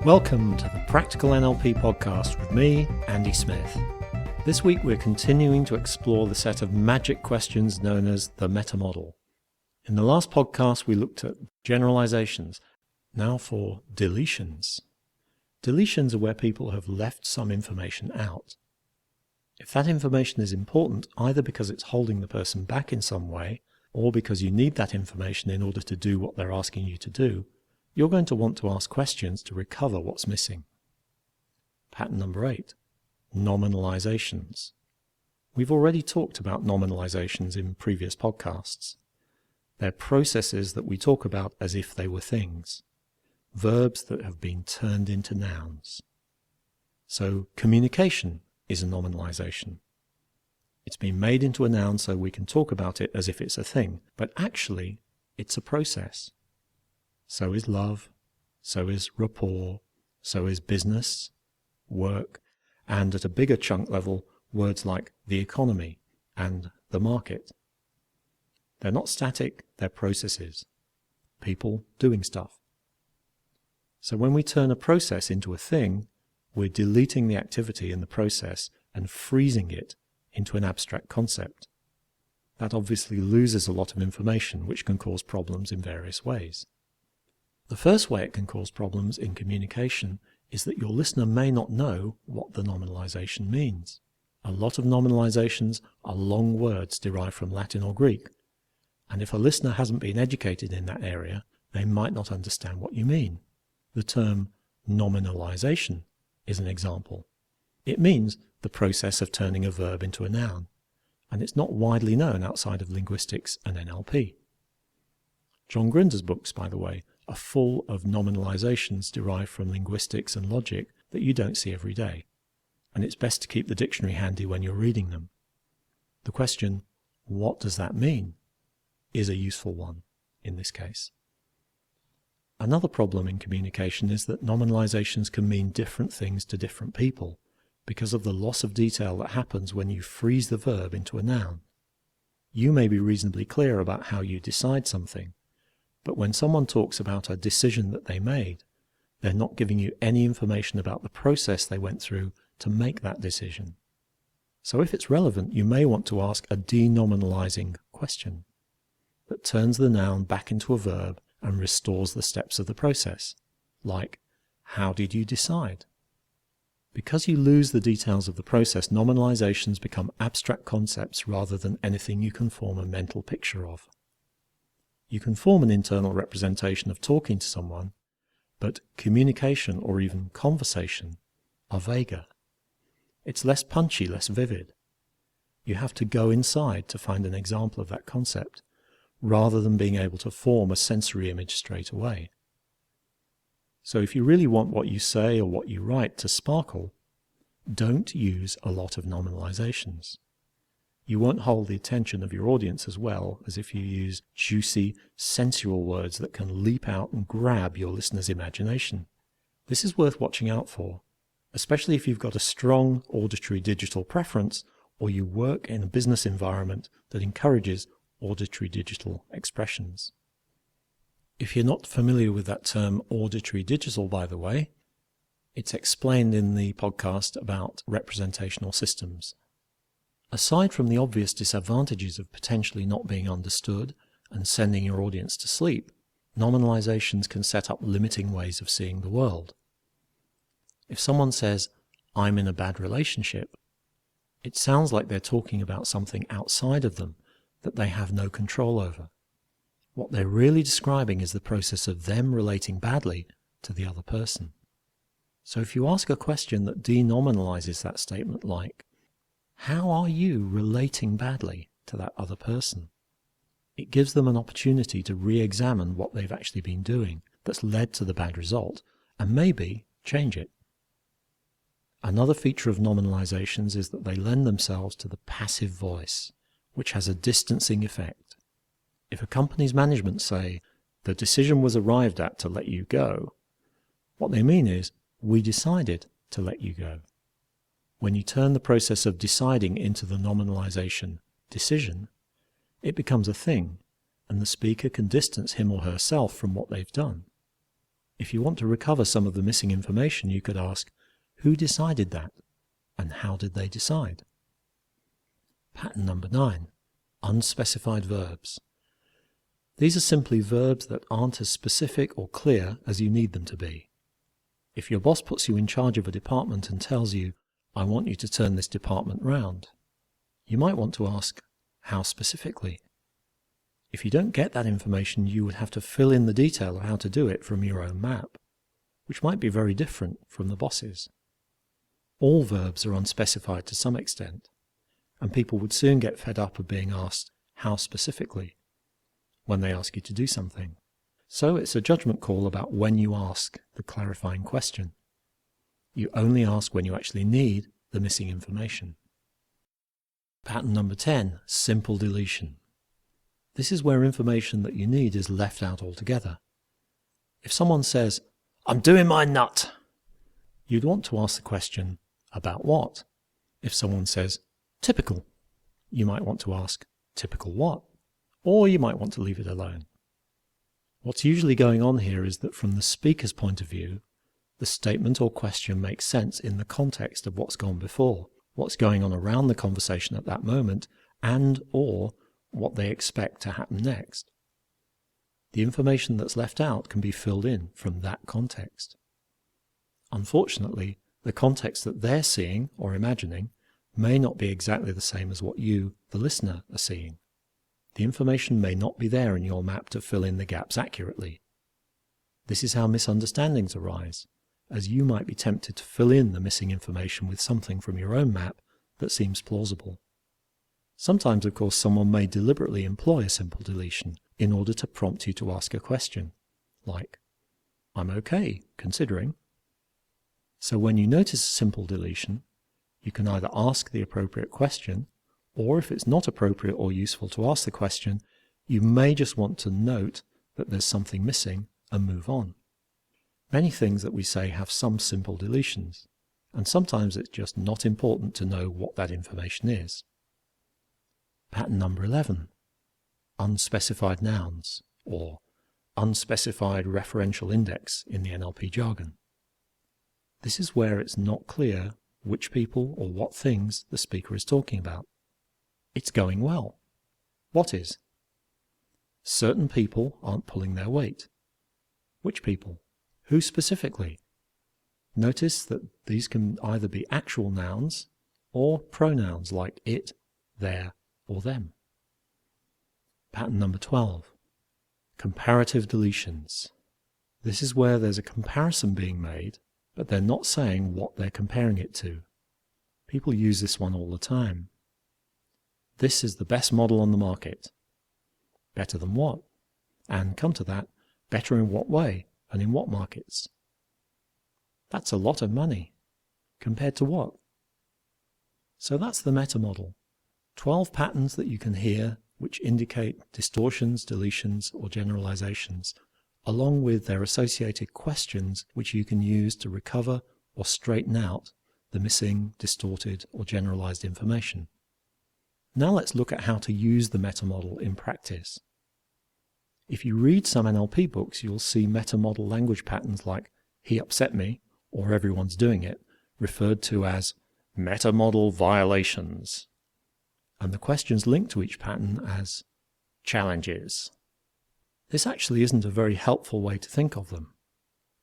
Welcome to the Practical NLP podcast with me, Andy Smith. This week we're continuing to explore the set of magic questions known as the meta model. In the last podcast we looked at generalizations. Now for deletions. Deletions are where people have left some information out. If that information is important either because it's holding the person back in some way or because you need that information in order to do what they're asking you to do, you're going to want to ask questions to recover what's missing. Pattern number 8, nominalizations. We've already talked about nominalizations in previous podcasts. They're processes that we talk about as if they were things, verbs that have been turned into nouns. So communication is a nominalization. It's been made into a noun so we can talk about it as if it's a thing, but actually it's a process. So is love, so is rapport, so is business, work, and at a bigger chunk level, words like the economy and the market. They're not static, they're processes. People doing stuff. So when we turn a process into a thing, we're deleting the activity in the process and freezing it into an abstract concept. That obviously loses a lot of information, which can cause problems in various ways. The first way it can cause problems in communication is that your listener may not know what the nominalization means. A lot of nominalizations are long words derived from Latin or Greek, and if a listener hasn't been educated in that area, they might not understand what you mean. The term nominalization is an example. It means the process of turning a verb into a noun, and it's not widely known outside of linguistics and NLP. John Grinder's books, by the way, are full of nominalizations derived from linguistics and logic that you don't see every day, and it's best to keep the dictionary handy when you're reading them. The question, what does that mean, is a useful one in this case. Another problem in communication is that nominalizations can mean different things to different people because of the loss of detail that happens when you freeze the verb into a noun. You may be reasonably clear about how you decide something, but when someone talks about a decision that they made, they're not giving you any information about the process they went through to make that decision. So if it's relevant, you may want to ask a denominalizing question that turns the noun back into a verb and restores the steps of the process, like, how did you decide? Because you lose the details of the process, nominalizations become abstract concepts rather than anything you can form a mental picture of. You can form an internal representation of talking to someone, but communication or even conversation are vaguer. It's less punchy, less vivid. You have to go inside to find an example of that concept, rather than being able to form a sensory image straight away. So if you really want what you say or what you write to sparkle, don't use a lot of nominalizations. You won't hold the attention of your audience as well as if you use juicy, sensual words that can leap out and grab your listener's imagination. This is worth watching out for, especially if you've got a strong auditory digital preference or you work in a business environment that encourages auditory digital expressions. If you're not familiar with that term auditory digital, by the way, it's explained in the podcast about representational systems. Aside from the obvious disadvantages of potentially not being understood and sending your audience to sleep, nominalizations can set up limiting ways of seeing the world. If someone says, "I'm in a bad relationship," it sounds like they're talking about something outside of them that they have no control over. What they're really describing is the process of them relating badly to the other person. So if you ask a question that denominalizes that statement like, how are you relating badly to that other person? It gives them an opportunity to re-examine what they've actually been doing that's led to the bad result and maybe change it. Another feature of nominalizations is that they lend themselves to the passive voice, which has a distancing effect. If a company's management say, the decision was arrived at to let you go, what they mean is, we decided to let you go. When you turn the process of deciding into the nominalization decision, it becomes a thing, and the speaker can distance him or herself from what they've done. If you want to recover some of the missing information, you could ask, who decided that, and how did they decide? Pattern number 9, unspecified verbs. These are simply verbs that aren't as specific or clear as you need them to be. If your boss puts you in charge of a department and tells you, I want you to turn this department round, you might want to ask, how specifically? If you don't get that information, you would have to fill in the detail of how to do it from your own map, which might be very different from the boss's. All verbs are unspecified to some extent, and people would soon get fed up of being asked, how specifically, when they ask you to do something. So it's a judgment call about when you ask the clarifying question. You only ask when you actually need the missing information. Pattern number 10, simple deletion. This is where information that you need is left out altogether. If someone says, I'm doing my nut, you'd want to ask the question, about what? If someone says, typical, you might want to ask, typical what? Or you might want to leave it alone. What's usually going on here is that from the speaker's point of view, the statement or question makes sense in the context of what's gone before, what's going on around the conversation at that moment, and or what they expect to happen next. The information that's left out can be filled in from that context. Unfortunately, the context that they're seeing or imagining may not be exactly the same as what you, the listener, are seeing. The information may not be there in your map to fill in the gaps accurately. This is how misunderstandings arise, as you might be tempted to fill in the missing information with something from your own map that seems plausible. Sometimes, of course, someone may deliberately employ a simple deletion in order to prompt you to ask a question, like, I'm okay, considering. So when you notice a simple deletion, you can either ask the appropriate question, or if it's not appropriate or useful to ask the question, you may just want to note that there's something missing and move on. Many things that we say have some simple deletions, and sometimes it's just not important to know what that information is. Pattern number 11, unspecified nouns, or unspecified referential index in the NLP jargon. This is where it's not clear which people or what things the speaker is talking about. It's going well. What is? Certain people aren't pulling their weight. Which people? Who specifically? Notice that these can either be actual nouns or pronouns like it, their, or them. Pattern number 12, comparative deletions. This is where there's a comparison being made, but they're not saying what they're comparing it to. People use this one all the time. This is the best model on the market. Better than what? And come to that, better in what way and in what markets? That's a lot of money. Compared to what? So that's the meta model. 12 patterns that you can hear which indicate distortions, deletions, or generalizations, along with their associated questions which you can use to recover or straighten out the missing, distorted, or generalized information. Now let's look at how to use the meta model in practice. If you read some NLP books, you'll see meta model language patterns like he upset me, or everyone's doing it, referred to as meta model violations, and the questions linked to each pattern as challenges. This actually isn't a very helpful way to think of them,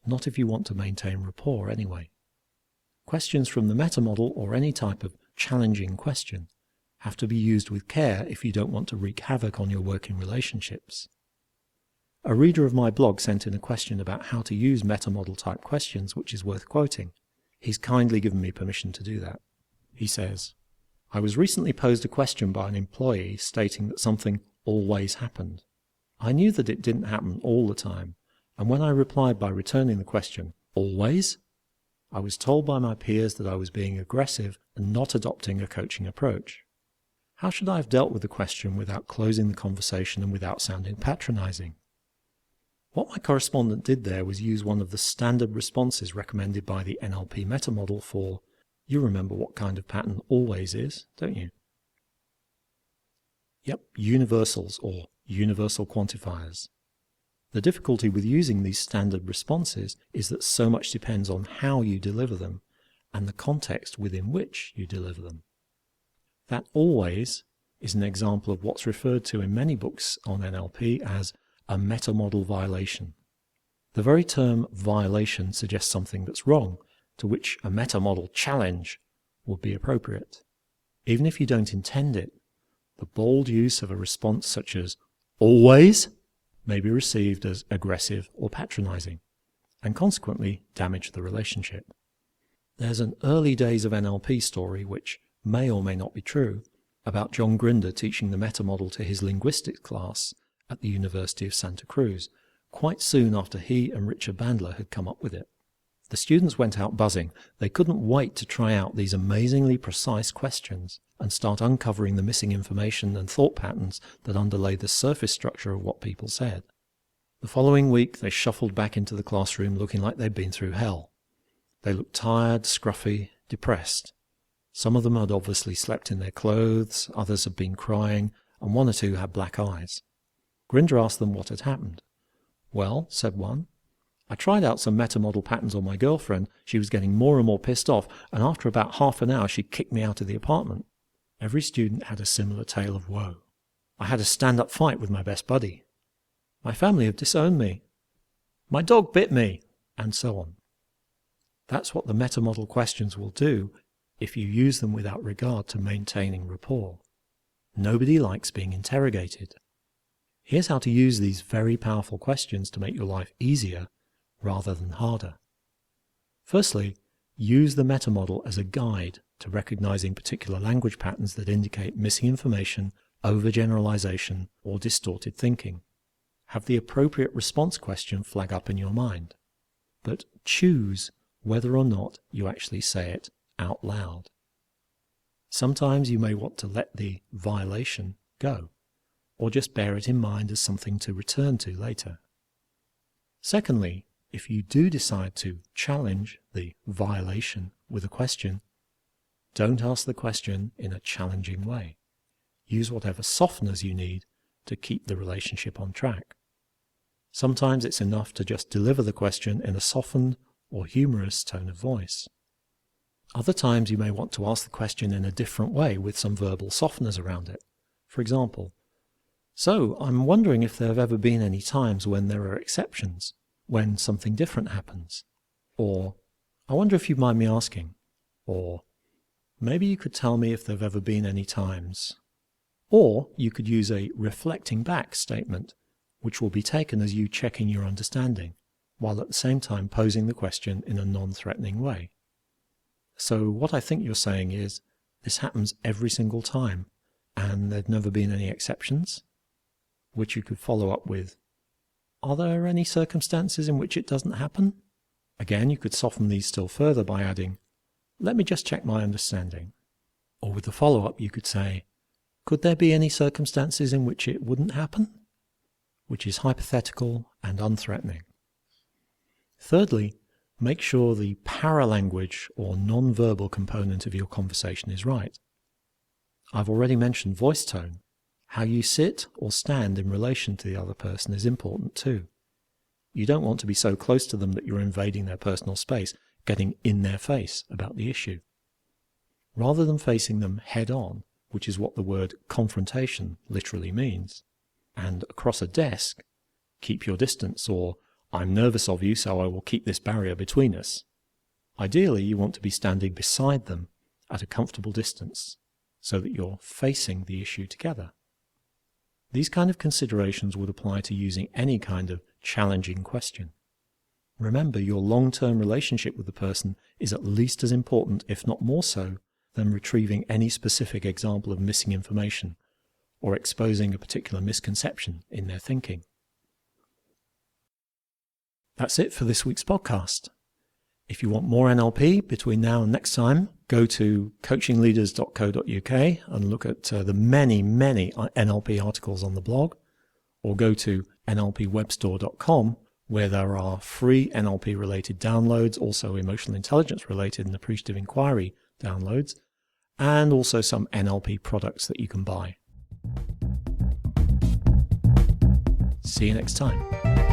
not if you want to maintain rapport anyway. Questions from the meta model or any type of challenging question have to be used with care if you don't want to wreak havoc on your working relationships. A reader of my blog sent in a question about how to use meta model type questions, which is worth quoting. He's kindly given me permission to do that. He says, I was recently posed a question by an employee stating that something always happened. I knew that it didn't happen all the time, and when I replied by returning the question, always? I was told by my peers that I was being aggressive and not adopting a coaching approach. How should I have dealt with the question without closing the conversation and without sounding patronizing? What my correspondent did there was use one of the standard responses recommended by the NLP meta model for, you remember what kind of pattern always is, don't you? Yep, universals or universal quantifiers. The difficulty with using these standard responses is that so much depends on how you deliver them and the context within which you deliver them. That always is an example of what's referred to in many books on NLP as a meta-model violation. The very term violation suggests something that's wrong, to which a meta-model challenge would be appropriate. Even if you don't intend it, the bold use of a response such as always may be received as aggressive or patronizing, and consequently damage the relationship. There's an early days of NLP story, which may or may not be true, about John Grinder teaching the meta-model to his linguistics class at the University of Santa Cruz, quite soon after he and Richard Bandler had come up with it. The students went out buzzing. They couldn't wait to try out these amazingly precise questions and start uncovering the missing information and thought patterns that underlay the surface structure of what people said. The following week, they shuffled back into the classroom looking like they'd been through hell. They looked tired, scruffy, depressed. Some of them had obviously slept in their clothes, others had been crying, and one or two had black eyes. Grinder asked them what had happened. "Well," said one, "I tried out some meta-model patterns on my girlfriend. She was getting more and more pissed off, and after about half an hour she kicked me out of the apartment." Every student had a similar tale of woe. "I had a stand-up fight with my best buddy. My family have disowned me. My dog bit me," and so on. That's what the meta-model questions will do if you use them without regard to maintaining rapport. Nobody likes being interrogated. Here's how to use these very powerful questions to make your life easier rather than harder. Firstly, use the meta-model as a guide to recognizing particular language patterns that indicate missing information, overgeneralization, or distorted thinking. Have the appropriate response question flag up in your mind, but choose whether or not you actually say it out loud. Sometimes you may want to let the violation go, or just bear it in mind as something to return to later. Secondly, if you do decide to challenge the violation with a question, don't ask the question in a challenging way. Use whatever softeners you need to keep the relationship on track. Sometimes it's enough to just deliver the question in a softened or humorous tone of voice. Other times you may want to ask the question in a different way with some verbal softeners around it. For example, "So, I'm wondering if there have ever been any times when there are exceptions, when something different happens." Or, "I wonder if you mind me asking." Or, "Maybe you could tell me if there have ever been any times." Or you could use a reflecting back statement, which will be taken as you checking your understanding, while at the same time posing the question in a non-threatening way. "So what I think you're saying is, this happens every single time, and there've never been any exceptions?" Which you could follow up with, "Are there any circumstances in which it doesn't happen?" Again, you could soften these still further by adding, "Let me just check my understanding." Or with the follow-up you could say, "Could there be any circumstances in which it wouldn't happen?" Which is hypothetical and unthreatening. Thirdly, make sure the paralanguage or non-verbal component of your conversation is right. I've already mentioned voice tone. How you sit or stand in relation to the other person is important too. You don't want to be so close to them that you're invading their personal space, getting in their face about the issue. Rather than facing them head on, which is what the word confrontation literally means, and across a desk, keep your distance, or "I'm nervous of you, so I will keep this barrier between us." Ideally, you want to be standing beside them at a comfortable distance, so that you're facing the issue together. These kind of considerations would apply to using any kind of challenging question. Remember, your long-term relationship with the person is at least as important, if not more so, than retrieving any specific example of missing information or exposing a particular misconception in their thinking. That's it for this week's podcast. If you want more NLP between now and next time, go to coachingleaders.co.uk and look at the many NLP articles on the blog, or go to nlpwebstore.com, where there are free NLP-related downloads, also emotional intelligence-related and appreciative inquiry downloads, and also some NLP products that you can buy. See you next time.